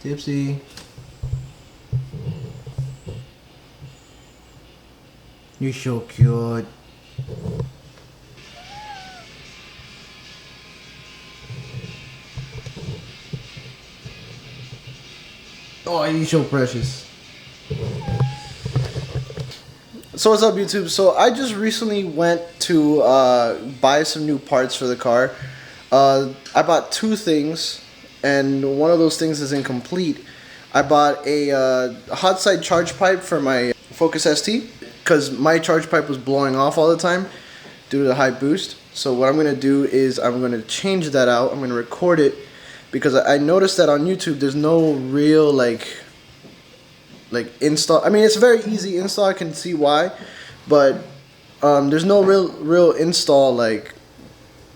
Tipsy. You're so cute. Oh, you're so precious. So what's up, YouTube? So I just recently went to buy some new parts for the car. I bought two things, and one of those things is incomplete. I bought a Hotside charge pipe for my Focus ST because my charge pipe was blowing off all the time due to the high boost. So what I'm gonna do is I'm gonna change that out. I'm gonna record it because I noticed that on YouTube there's no real like install. I mean, it's a very easy install. I can see why, but there's no real install like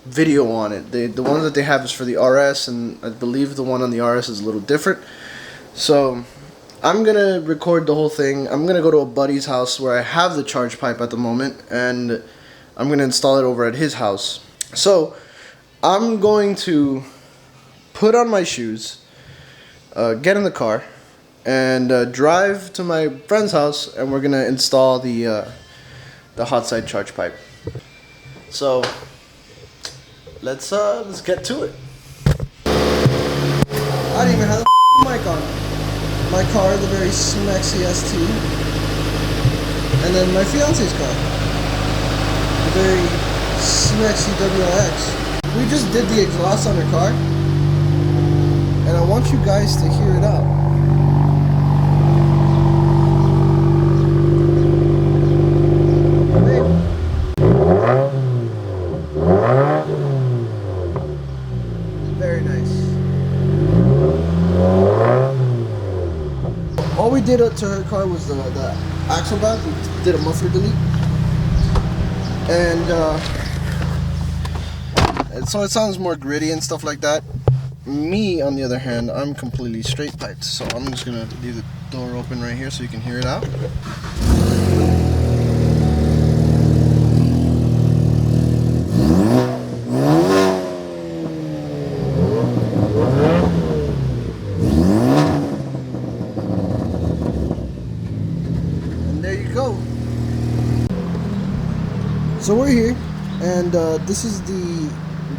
video on it. The one that they have is for the RS, and I believe the one on the RS is a little different. So I'm gonna record the whole thing. I'm gonna go to a buddy's house where I have the charge pipe at the moment, and I'm gonna install it over at his house. So I'm going to put on my shoes, get in the car, and drive to my friend's house, and we're gonna install the Hotside charge pipe. So let's get to it. I don't even have the mic on. My car, the very smexy ST, and then my fiance's car, the very smexy WRX. We just did the exhaust on her car, and I want you guys to hear it out. Very nice. All we did to her car was the axle back. We did a muffler delete, and so it sounds more gritty and stuff like that. Me, on the other hand, I'm completely straight piped, so I'm just gonna leave the door open right here so you can hear it out. So we're here, and this is the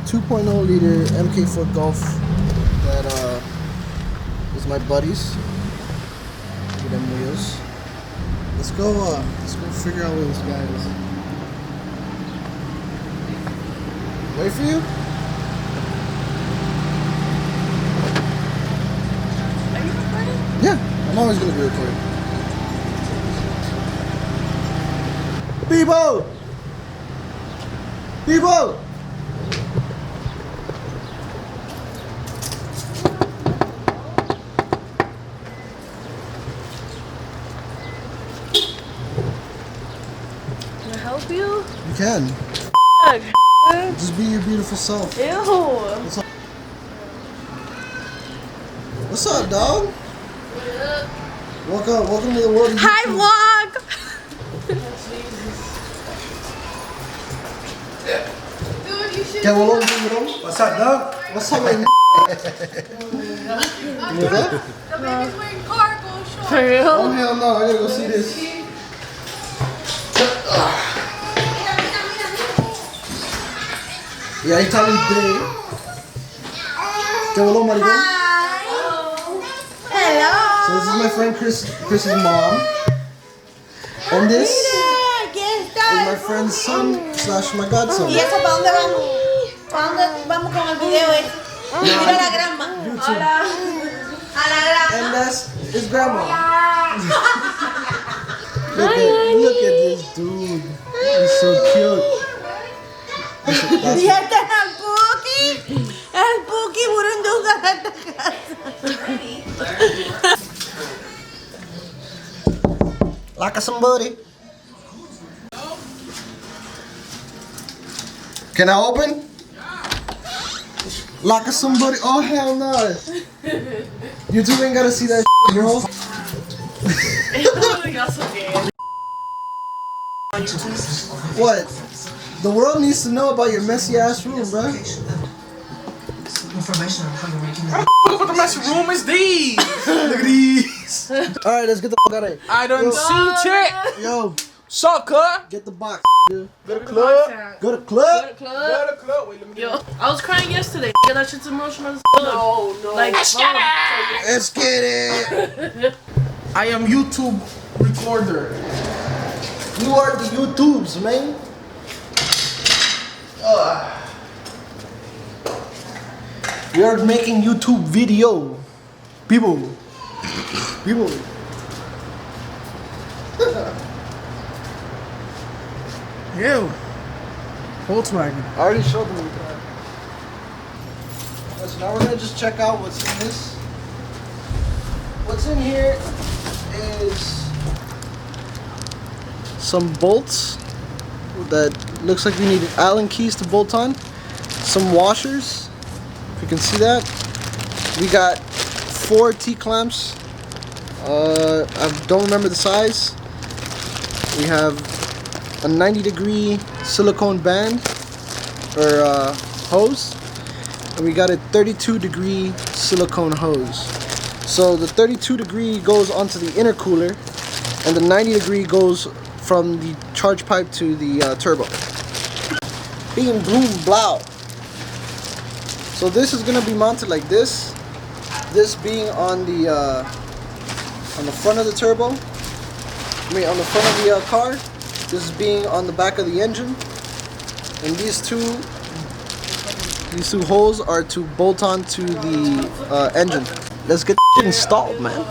2.0 liter MK4 Golf that is my buddy's. Look at them wheels. Let's go figure out where this guy is. Wait for you? Are you recording? Yeah, I'm always gonna be recording. Bebo! Bebo! Can I help you? You can. Fuck. Just be your beautiful self. Ew. What's up, dog? Welcome to the world. Hi, vlog. Dude, you should. What's up, dog? What's up, man? The baby's wearing cargo shorts. For real? Oh hell no! I gotta go see this. Yeah, he told me today. Hello, maricón. Hello. So this is my friend Chris's mom, and this is my friend's son / my godson. ¿Y eso para dónde vamos? ¿Para dónde vamos con el video ese? Mira a la grandma. Hola. A la grandma. And that's his grandma. Look at this dude. He's so cute. Y este es el Puki. El Puki burundunga de esta casa. Like somebody. Can I open? Like somebody. Oh hell no. You two ain't gotta see that shit, bro. What? The world needs to know about your messy ass room, bro. information on how you're making the What the messy room is these? Look at these. All right, let's get the fuck out of here. I done seen it. Yo, Suck, huh? get the box. Dude. Go to the club. Go to club. Go to the club. Wait, let me Yo, I was crying yesterday. That shit's emotional as fuck. No. Like, Let's get it. I am YouTube recorder. You are the YouTubes, man. We are making YouTube video. People. Ew. Volkswagen. I already showed them the car. So now we're gonna just check out what's in this. What's in here is some bolts that looks like we need Allen keys to bolt on. Some washers, if you can see that. We got 4 T-clamps. I don't remember the size. We have a 90-degree silicone band or hose, and we got a 32-degree silicone hose. So the 32-degree goes onto the intercooler, and the 90-degree goes from the charge pipe to the turbo. Beam, boom, blow. So this is gonna be mounted like this. This being on the front of the turbo. On the front of the car. This is being on the back of the engine. And these two holes are to bolt on to the engine. Let's get this shit installed, man.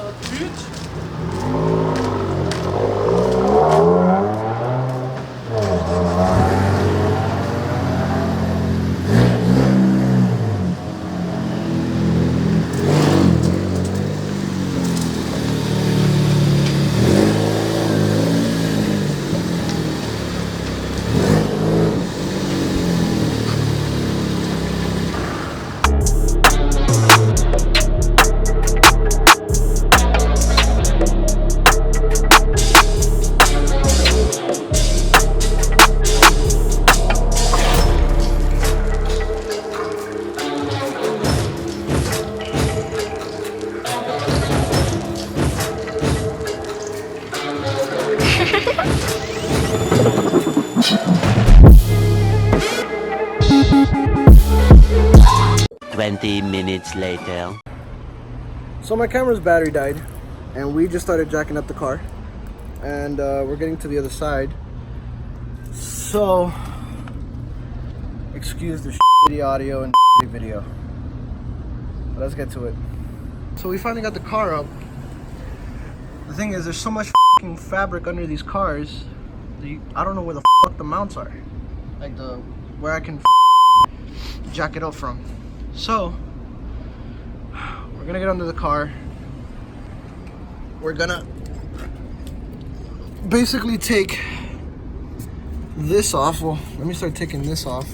Minutes later. So my camera's battery died, and we just started jacking up the car, and we're getting to the other side. So excuse the shitty audio and shitty video. But let's get to it. So we finally got the car up. The thing is, there's so much fucking fabric under these cars. I don't know where the fuck the mounts are, like where I can jack it up from. So we're gonna get under the car. We're gonna basically take this off. Well, let me start taking this off.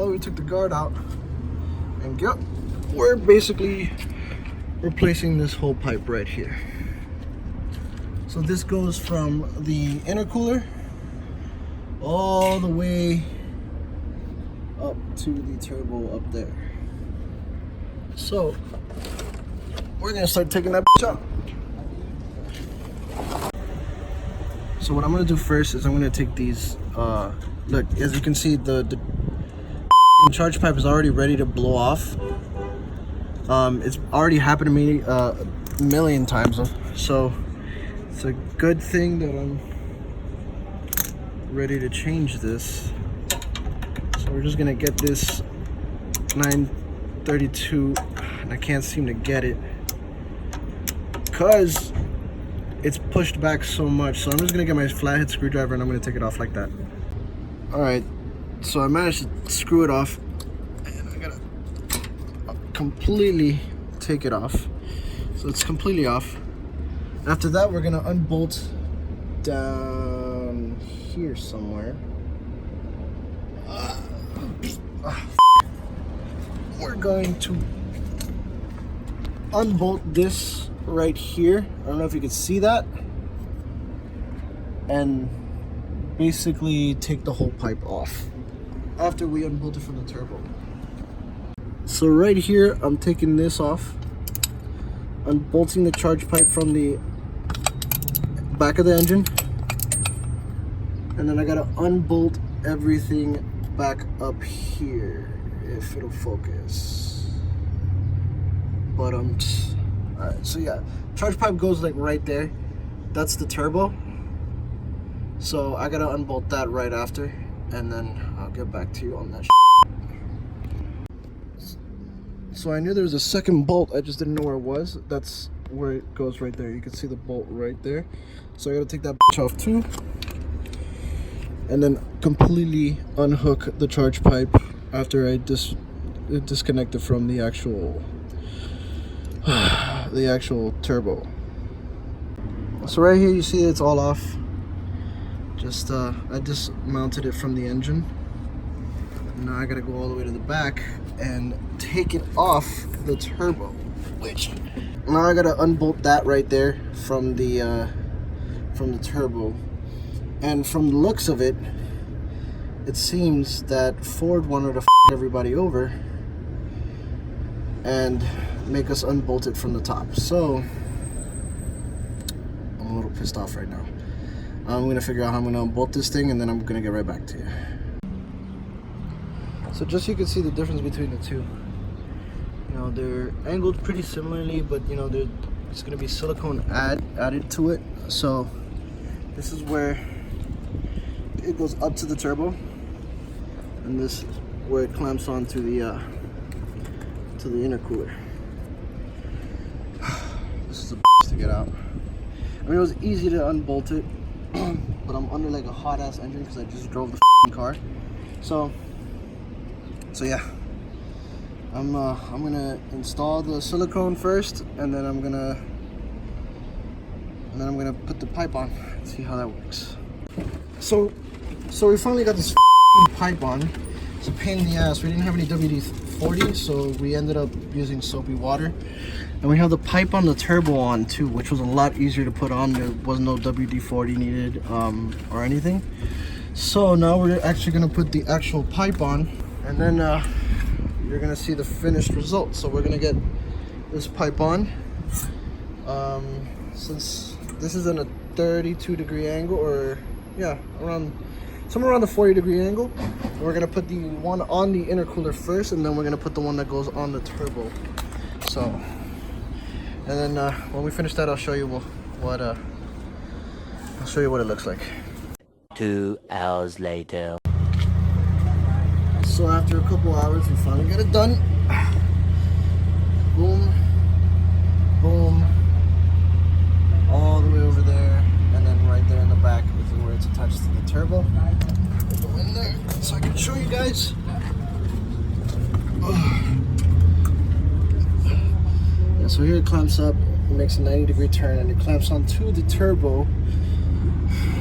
We took the guard out, and yep, we're basically replacing this whole pipe right here. So this goes from the intercooler all the way up to the turbo up there. So we're gonna start taking that bitch out. So what I'm gonna do first is I'm gonna take these, look, as you can see, the charge pipe is already ready to blow off. It's already happened to me a million times, so it's a good thing that I'm ready to change this. So we're just gonna get this 932, and I can't seem to get it because it's pushed back so much. So I'm just gonna get my flathead screwdriver and I'm gonna take it off like that. All right. So I managed to screw it off, and I gotta completely take it off. So it's completely off. After that, we're gonna unbolt down here somewhere. We're going to unbolt this right here. I don't know if you can see that. And basically take the whole pipe off after we unbolt it from the turbo. So right here, I'm taking this off, unbolting the charge pipe from the back of the engine, and then I gotta unbolt everything back up here, if it'll focus. But alright, so yeah, charge pipe goes like right there. That's the turbo. So I gotta unbolt that right after, and then I'll get back to you on that. So I knew there was a second bolt, I just didn't know where it was. That's where it goes right there. You can see the bolt right there. So I gotta take that bitch off too, and then completely unhook the charge pipe after I disconnect it from the actual turbo. So right here you see it's all off. I just mounted it from the engine. Now I gotta go all the way to the back and take it off the turbo, which now I gotta unbolt that right there from the turbo. And from the looks of it, it seems that Ford wanted to f everybody over and make us unbolt it from the top. So I'm a little pissed off right now. I'm gonna figure out how I'm gonna unbolt this thing, and then I'm gonna get right back to you. So just so you can see the difference between the two. You know, they're angled pretty similarly, but you know, there's gonna be silicone added to it. So this is where it goes up to the turbo, and this is where it clamps onto the intercooler. This is a bitch to get out. I mean, it was easy to unbolt it, but I'm under like a hot ass engine because I just drove the car. So yeah, I'm gonna install the silicone first, and then I'm gonna put the pipe on and see how that works. So we finally got this pipe on. It's a pain in the ass. We didn't have any WD-40, so we ended up using soapy water. And we have the pipe on the turbo on too, which was a lot easier to put on. There was no WD-40 needed or anything. So now we're actually gonna put the actual pipe on, and then you're gonna see the finished result. So we're gonna get this pipe on. Since this is in a 32-degree angle, or yeah, somewhere around the 40-degree angle, we're gonna put the one on the intercooler first, and then we're gonna put the one that goes on the turbo. So, and then when we finish that, I'll show you what it looks like. 2 hours later. So after a couple hours, we finally got it done. Boom, boom, all the way over there, and then right there in the back is where it's attached to the turbo. Go in there so I can show you guys. Yeah, so here it clamps up, it makes a 90-degree turn, and it clamps onto the turbo.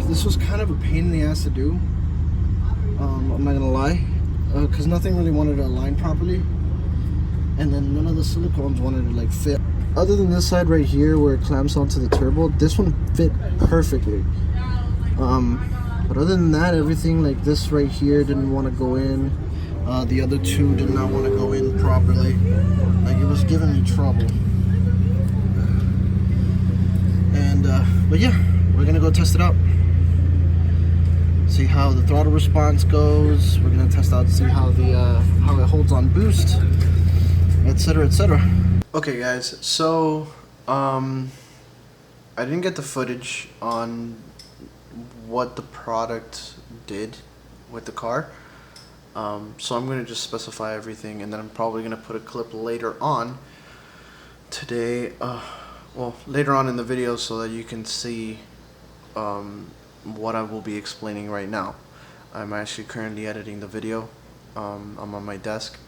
This was kind of a pain in the ass to do. I'm not gonna lie, because nothing really wanted to align properly, and then none of the silicones wanted to like fit. Other than this side right here where it clamps onto the turbo, this one fit perfectly. But other than that, everything like this right here didn't want to go in. The other two did not want to go in properly. Like, it was giving me trouble. And but yeah, we're gonna go test it out. See how the throttle response goes. We're gonna test out to see how how it holds on boost, etc., etc. Okay, guys. So I didn't get the footage on what the product did with the car. So I'm gonna just specify everything, and then I'm probably gonna put a clip later on today. Well, later on in the video, so that you can see what I will be explaining right now. I'm actually currently editing the video. I'm on my desk,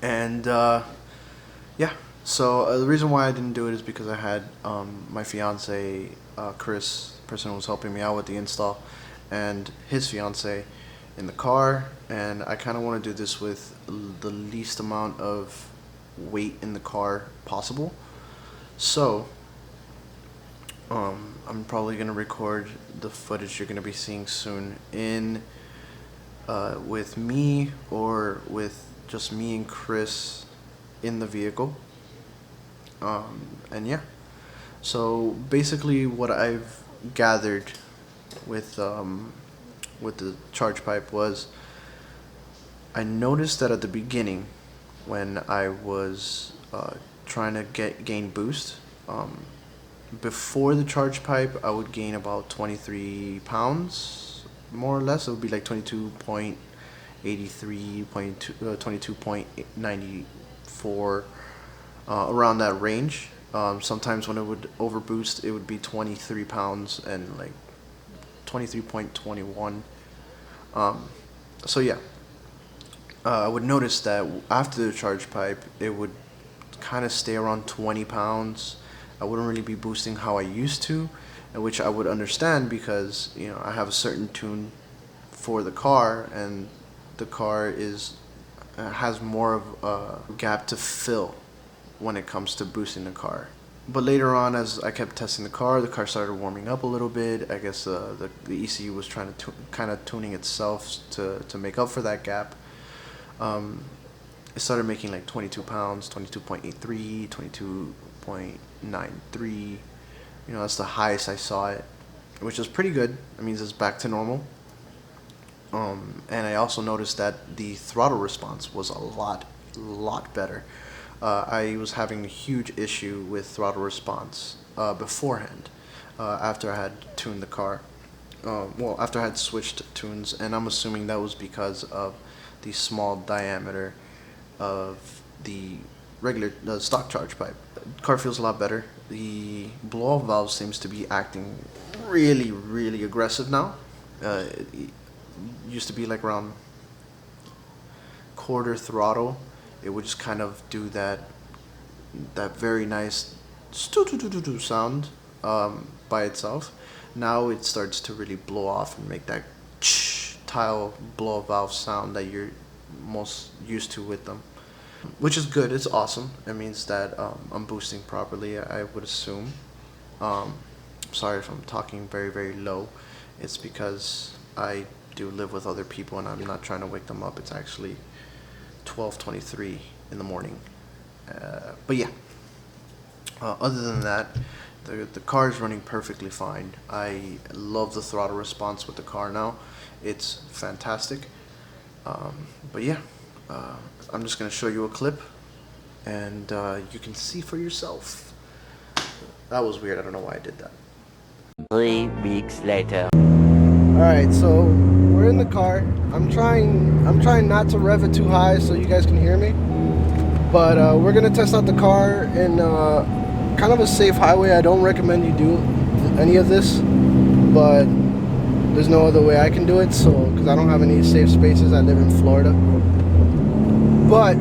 And yeah, so the reason why I didn't do it is because I had my fiance, Chris, the person who was helping me out with the install, and his fiance in the car, and I kind of want to do this with the least amount of weight in the car possible. So I'm probably gonna record the footage you're gonna be seeing soon in with me or with just me and Chris in the vehicle. And yeah, so basically what I've gathered with the Chargepipe was, I noticed that at the beginning when I was trying to gain boost, before the Chargepipe I would gain about 23 pounds, more or less. It would be like 22.83, 22.94, around that range. Sometimes when it would overboost, it would be 23 pounds and like 23.21. So yeah, I would notice that after the Chargepipe, it would kind of stay around 20 pounds. I wouldn't really be boosting how I used to, which I would understand because, you know, I have a certain tune for the car, and the car has more of a gap to fill when it comes to boosting the car. But later on, as I kept testing the car started warming up a little bit. I guess the ECU was trying to kind of tuning itself to make up for that gap. It started making like 22 pounds, 22.83, 22.93. You know, that's the highest I saw it, which is pretty good. It means it's back to normal. And I also noticed that the throttle response was a lot better. I was having a huge issue with throttle response beforehand, after I had tuned the car. Well, after I had switched tunes, and I'm assuming that was because of the small diameter of the stock Chargepipe. The car feels a lot better. The blow-off valve seems to be acting really aggressive now. It used to be like around quarter throttle. It would just kind of do that very nice sound by itself. Now it starts to really blow off and make that tile blow-off valve sound that you're most used to with them, which is good. It's awesome. It means that I'm boosting properly, I would assume. Sorry if I'm talking very low. It's because I do live with other people and I'm not trying to wake them up. It's actually 12:23 in the morning. But yeah, other than that, the car is running perfectly fine. I love the throttle response with the car now. It's fantastic. But yeah, I'm just gonna show you a clip, and you can see for yourself. That was weird. I don't know why I did that. 3 weeks later. Alright, so we're in the car. I'm trying not to rev it too high so you guys can hear me. But we're gonna test out the car in kind of a safe highway. I don't recommend you do any of this, but there's no other way I can do it, so because I don't have any safe spaces. I live in Florida. But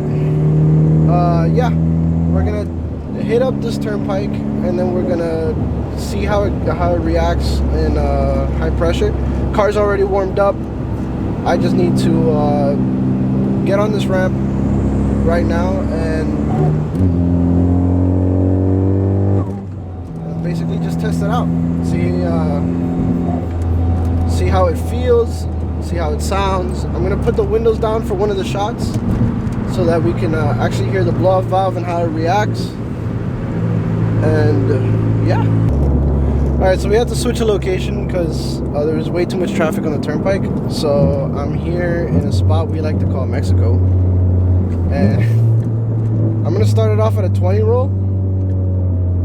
yeah, we're gonna hit up this turnpike and then we're gonna see how it reacts in high pressure. Car's already warmed up. I just need to get on this ramp right now and basically just test it out. See how it feels, see how it sounds. I'm gonna put the windows down for one of the shots so that we can actually hear the blow-off valve and how it reacts. And yeah. Alright, so we have to switch a location because there's way too much traffic on the turnpike. So I'm here in a spot we like to call Mexico. And I'm going to start it off at a 20 roll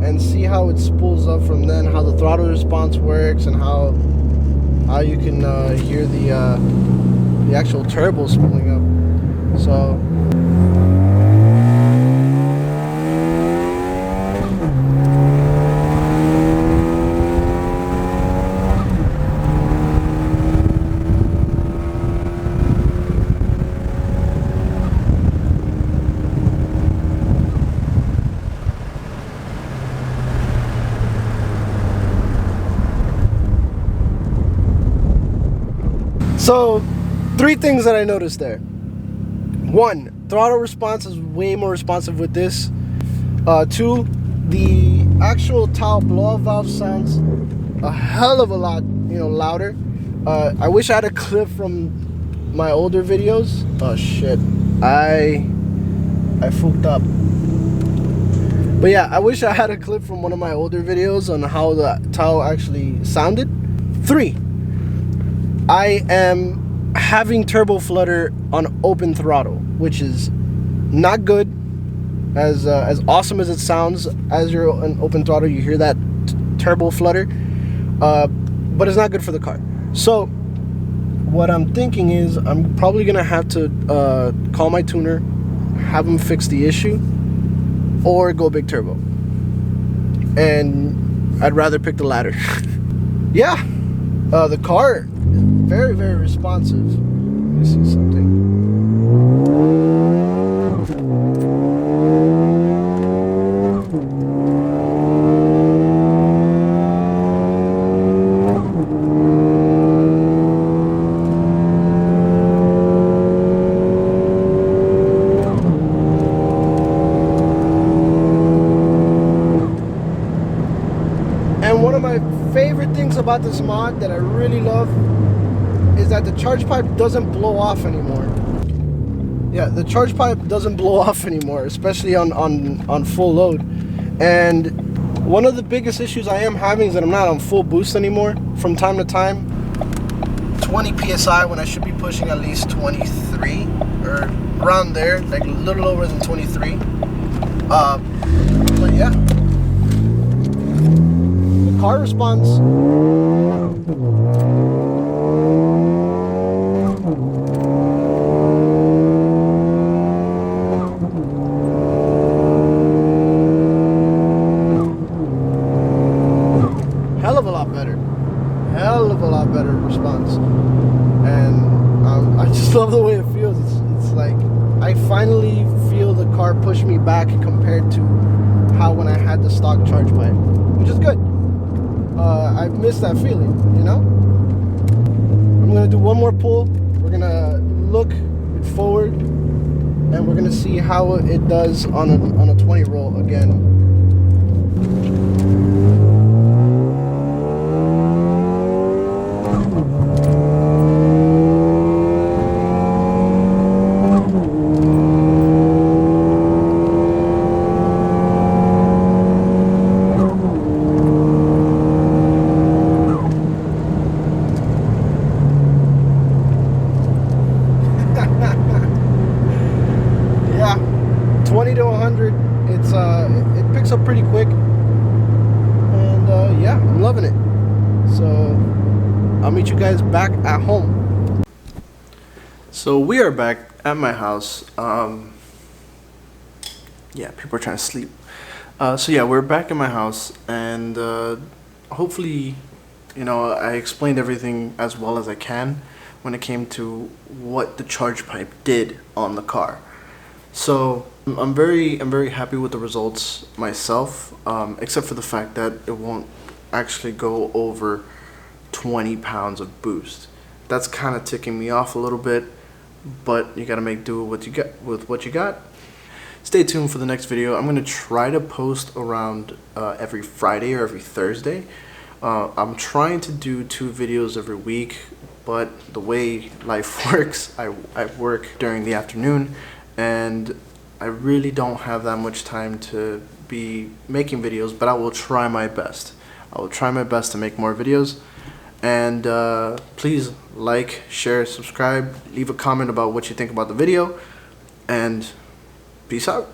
and see how it spools up from then, how the throttle response works, and how you can hear the actual turbo spooling up. So So, 3 things that I noticed there. 1, throttle response is way more responsive with this. 2, the actual towel blow-off valve sounds a hell of a lot, louder. I wish I had a clip from my older videos. Oh shit, I fucked up. But yeah, I wish I had a clip from one of my older videos on how the towel actually sounded. 3, I am having turbo flutter on open throttle, which is not good. As awesome as it sounds, as you're on open throttle, you hear that turbo flutter, but it's not good for the car. So what I'm thinking is I'm probably gonna have to call my tuner, have him fix the issue, or go big turbo. And I'd rather pick the latter. Yeah, the car, very, very responsive. Let me see something. And one of my favorite things about this mod that I really love is that the charge pipe doesn't blow off anymore. Yeah, the charge pipe doesn't blow off anymore, especially on full load. And one of the biggest issues I am having is that I'm not on full boost anymore. From time to time, 20 PSI when I should be pushing at least 23 or around there, like a little over than 23. But yeah. Car response. Hell of a lot better. Hell of a lot better response. And I just love the way it feels. It's like I finally feel the car push me back compared to how when I had the stock charge pipe, which is good. I've missed that feeling, I'm gonna do one more pull. We're gonna look it forward, and we're gonna see how it does on a 20 roll again. Yeah, 20 to 100, it picks up pretty quick, and yeah, I'm loving it. So I'll meet you guys back at home. So we are back at my house. Yeah, people are trying to sleep. So yeah, we're back in my house, and hopefully, I explained everything as well as I can when it came to what the charge pipe did on the car. So I'm very happy with the results myself, except for the fact that it won't actually go over 20 pounds of boost. That's kind of ticking me off a little bit, but you gotta make do with what you got. Stay tuned for the next video. I'm gonna try to post around every Friday or every Thursday. I'm trying to do 2 videos every week, but the way life works, I work during the afternoon, and I really don't have that much time to be making videos, but I will try my best. I will try my best to make more videos. And please like, share, subscribe, leave a comment about what you think about the video, and peace out.